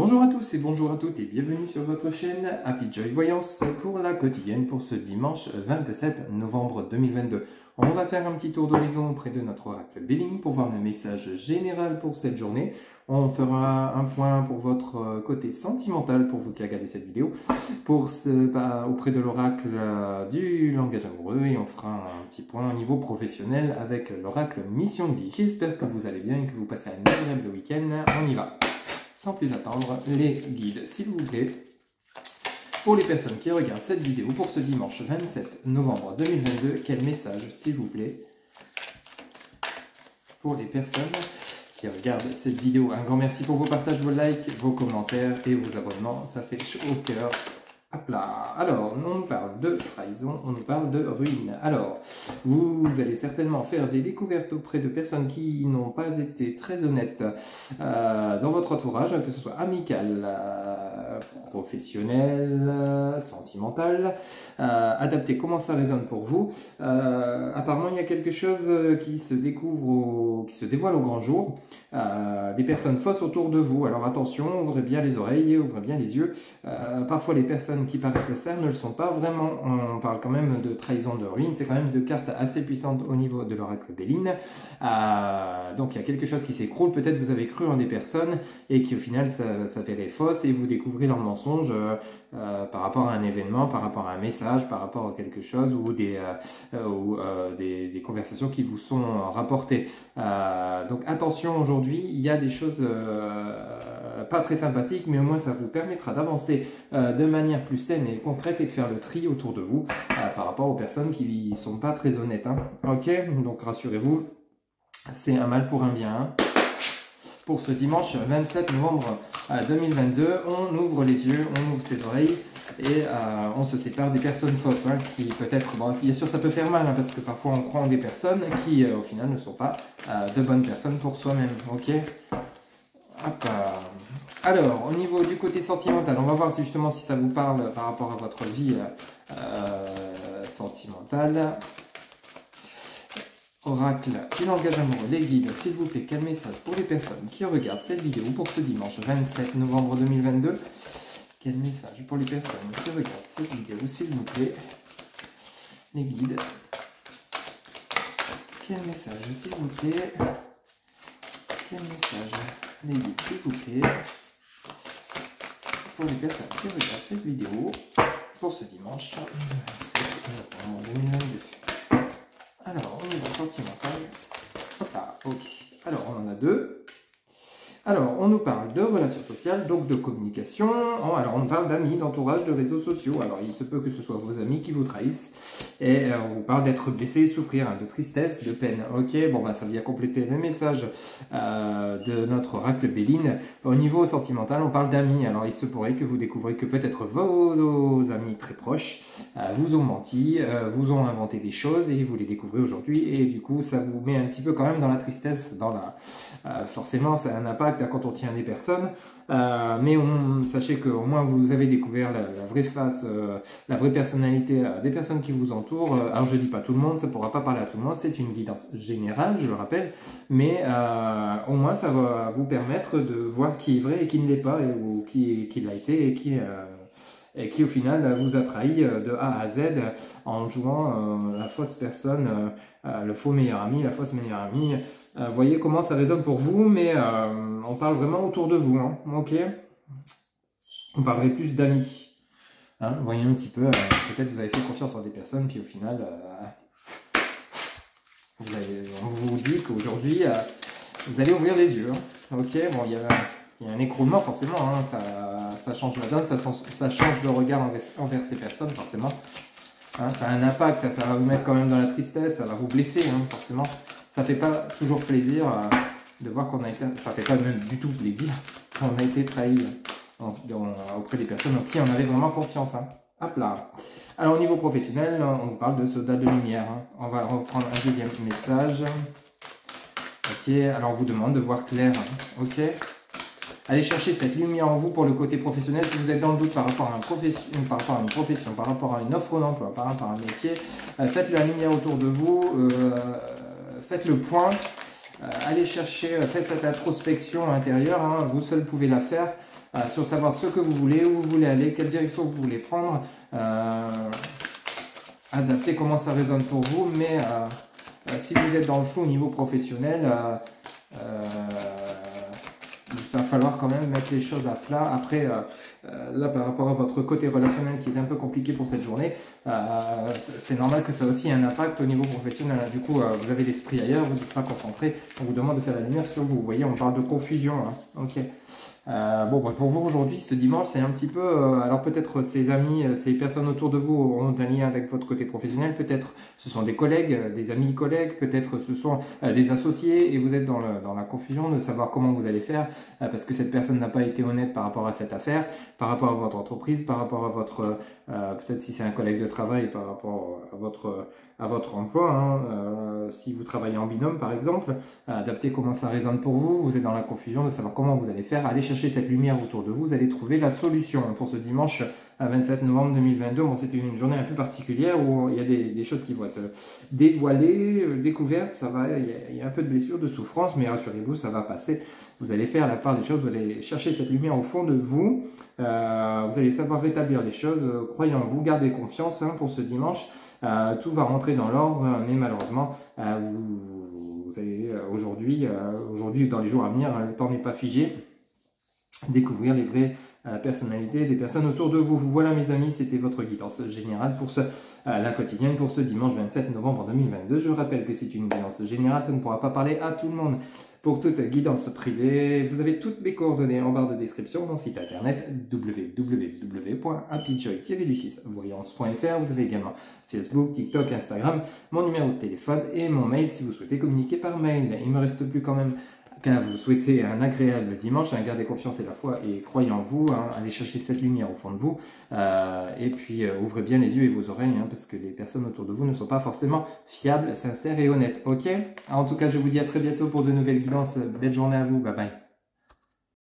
Bonjour à tous et bonjour à toutes et bienvenue sur votre chaîne Happy Joy Voyance pour la quotidienne pour ce dimanche 27 novembre 2022. On va faire un petit tour d'horizon auprès de notre oracle Béline pour voir le message général pour cette journée. On fera un point pour votre côté sentimental pour vous qui regardez cette vidéo auprès de l'oracle du langage amoureux et on fera un petit point au niveau professionnel avec l'oracle Mission de vie. J'espère que vous allez bien et que vous passez un agréable week-end. On y va. Sans plus attendre, les guides, s'il vous plaît. Pour les personnes qui regardent cette vidéo pour ce dimanche 27 novembre 2022, quel message, s'il vous plaît, pour les personnes qui regardent cette vidéo. Un grand merci pour vos partages, vos likes, vos commentaires et vos abonnements. Ça fait chaud au cœur. Hop là. Alors, on nous parle de trahison, on nous parle de ruine. Alors, vous allez certainement faire des découvertes auprès de personnes qui n'ont pas été très honnêtes dans votre entourage, que ce soit amical, professionnel, sentimental. Adaptez comment ça résonne pour vous. Apparemment, il y a quelque chose qui se découvre, qui se dévoile au grand jour. Des personnes fausses autour de vous. Alors attention, ouvrez bien les oreilles, ouvrez bien les yeux. Parfois, les personnes qui paraissent sincères ne le sont pas vraiment. On parle quand même de trahison, de ruine. C'est quand même deux cartes assez puissantes au niveau de l'oracle Béline. Donc il y a quelque chose qui s'écroule. Peut-être vous avez cru en des personnes et qui au final s'avérait fausse et vous découvrez leurs mensonges par rapport à un événement, par rapport à un message, par rapport à quelque chose ou des conversations qui vous sont rapportées. Donc attention, aujourd'hui, il y a des choses pas très sympathiques, mais au moins ça vous permettra d'avancer de manière plus saine et concrète et de faire le tri autour de vous par rapport aux personnes qui ne sont pas très honnêtes. Hein. Ok, donc rassurez-vous, c'est un mal pour un bien. Hein. Pour ce dimanche 27 novembre 2022, on ouvre les yeux, on ouvre ses oreilles et on se sépare des personnes fausses hein, qui peut-être, bon, bien sûr ça peut faire mal hein, parce que parfois on croit en des personnes qui au final ne sont pas de bonnes personnes pour soi-même. Ok. Hop. Alors, au niveau du côté sentimental, on va voir si justement si ça vous parle par rapport à votre vie sentimentale. Oracle du langage amoureux, les guides, s'il vous plaît, quel message pour les personnes qui regardent cette vidéo pour ce dimanche 27 novembre 2022. Quel message pour les personnes qui regardent cette vidéo, s'il vous plaît, les guides. Quel message, s'il vous plaît. Quel message, les guides, s'il vous plaît, pour les personnes qui regardent cette vidéo pour ce dimanche 27 novembre 2022. Alors, on est dans sentimental. Hop là, ok. Alors, on en a deux. Alors, on nous parle de relations sociales, donc de communication. Alors, on parle d'amis, d'entourage, de réseaux sociaux. Alors, il se peut que ce soit vos amis qui vous trahissent. Et on vous parle d'être blessé, souffrir, hein, de tristesse, de peine. Ok, bon, bah, ça vient compléter le message de notre oracle Béline. Au niveau sentimental, on parle d'amis. Alors, il se pourrait que vous découvrez que peut-être vos amis très proches vous ont menti, vous ont inventé des choses et vous les découvrez aujourd'hui. Et du coup, ça vous met un petit peu quand même dans la tristesse, dans la... forcément, ça a un impact quand on tient des personnes. Mais sachez qu'au moins vous avez découvert la vraie face, la vraie personnalité des personnes qui vous entourent. Alors je dis pas tout le monde, ça ne pourra pas parler à tout le monde, c'est une guidance générale, je le rappelle, mais au moins ça va vous permettre de voir qui est vrai et qui ne l'est pas, ou qui l'a été et qui au final vous a trahi de A à Z en jouant la fausse personne, le faux meilleur ami, la fausse meilleure amie. Voyez comment ça résonne pour vous, mais on parle vraiment autour de vous, hein, ok. On parlerait plus d'amis. Hein, voyez un petit peu, peut-être vous avez fait confiance en des personnes, puis au final, on vous dit qu'aujourd'hui, vous allez ouvrir les yeux. Hein, ok, bon, il y a un écroulement forcément, hein, ça change la donne, ça change de regard envers ces personnes, forcément. Hein, ça a un impact, ça va vous mettre quand même dans la tristesse, ça va vous blesser, hein, forcément. Ça fait pas toujours plaisir de voir qu'on a été... Ça fait pas même du tout plaisir quand on a été trahi auprès des personnes en qui on avait vraiment confiance. Hein. Hop là. Alors au niveau professionnel, on vous parle de soldats de lumière. Hein. On va reprendre un deuxième message. Ok, alors on vous demande de voir clair. Hein. Ok. Allez chercher cette lumière en vous pour le côté professionnel. Si vous êtes dans le doute par rapport à une profession, par rapport à une offre d'emploi, par rapport à un métier, faites la lumière autour de vous. Faites le point, allez chercher, faites cette introspection intérieure, hein, vous seul pouvez la faire. sur savoir ce que vous voulez, où vous voulez aller, quelle direction vous voulez prendre, adapter comment ça résonne pour vous, mais si vous êtes dans le flou au niveau professionnel, il va falloir quand même mettre les choses à plat. Après, là, par rapport à votre côté relationnel qui est un peu compliqué pour cette journée, c'est normal que ça ait aussi un impact au niveau professionnel. Du coup, vous avez l'esprit ailleurs, vous n'êtes pas concentré. On vous demande de faire la lumière sur vous. Vous voyez, on parle de confusion. Hein. Ok. Bon, bah, pour vous aujourd'hui, ce dimanche, c'est un petit peu... alors peut-être ces amis, ces personnes autour de vous ont un lien avec votre côté professionnel. Peut-être ce sont des collègues, des amis collègues. Peut-être ce sont des associés et vous êtes dans la confusion de savoir comment vous allez faire parce que cette personne n'a pas été honnête par rapport à cette affaire, par rapport à votre entreprise, par rapport à votre... peut-être si c'est un collègue de travail, par rapport à votre emploi. Hein, si vous travaillez en binôme, par exemple, adaptez comment ça résonne pour vous. Vous êtes dans la confusion de savoir comment vous allez faire. Allez chercher cette lumière autour de vous. Vous allez trouver la solution pour ce dimanche 27 novembre 2022. Bon, c'était une journée un peu particulière où il y a des choses qui vont être dévoilées, découvertes. Ça va, il y a un peu de blessure, de souffrance, mais rassurez-vous, ça va passer. Vous allez faire la part des choses. Vous allez chercher cette lumière au fond de vous. Vous allez savoir rétablir les choses. Croyez en vous, gardez confiance pour ce dimanche. Tout va rentrer dans l'ordre, mais malheureusement, vous allez aujourd'hui, dans les jours à venir, le temps n'est pas figé, découvrir les vraies personnalités des personnes autour de vous. Voilà mes amis, c'était votre guidance générale pour la quotidienne pour ce dimanche 27 novembre 2022. Je rappelle que c'est une guidance générale, ça ne pourra pas parler à tout le monde. Pour toute guidance privée, vous avez toutes mes coordonnées en barre de description, mon site internet www.happyjoy-voyance.fr. Vous avez également Facebook, TikTok, Instagram, mon numéro de téléphone et mon mail si vous souhaitez communiquer par mail. Il ne me reste plus quand même qu'à vous souhaiter un agréable dimanche, gardez confiance et la foi et croyez en vous, allez chercher cette lumière au fond de vous et puis ouvrez bien les yeux et vos oreilles parce que les personnes autour de vous ne sont pas forcément fiables, sincères et honnêtes. Ok? En tout cas, je vous dis à très bientôt pour de nouvelles guidances. Belle journée à vous, bye bye.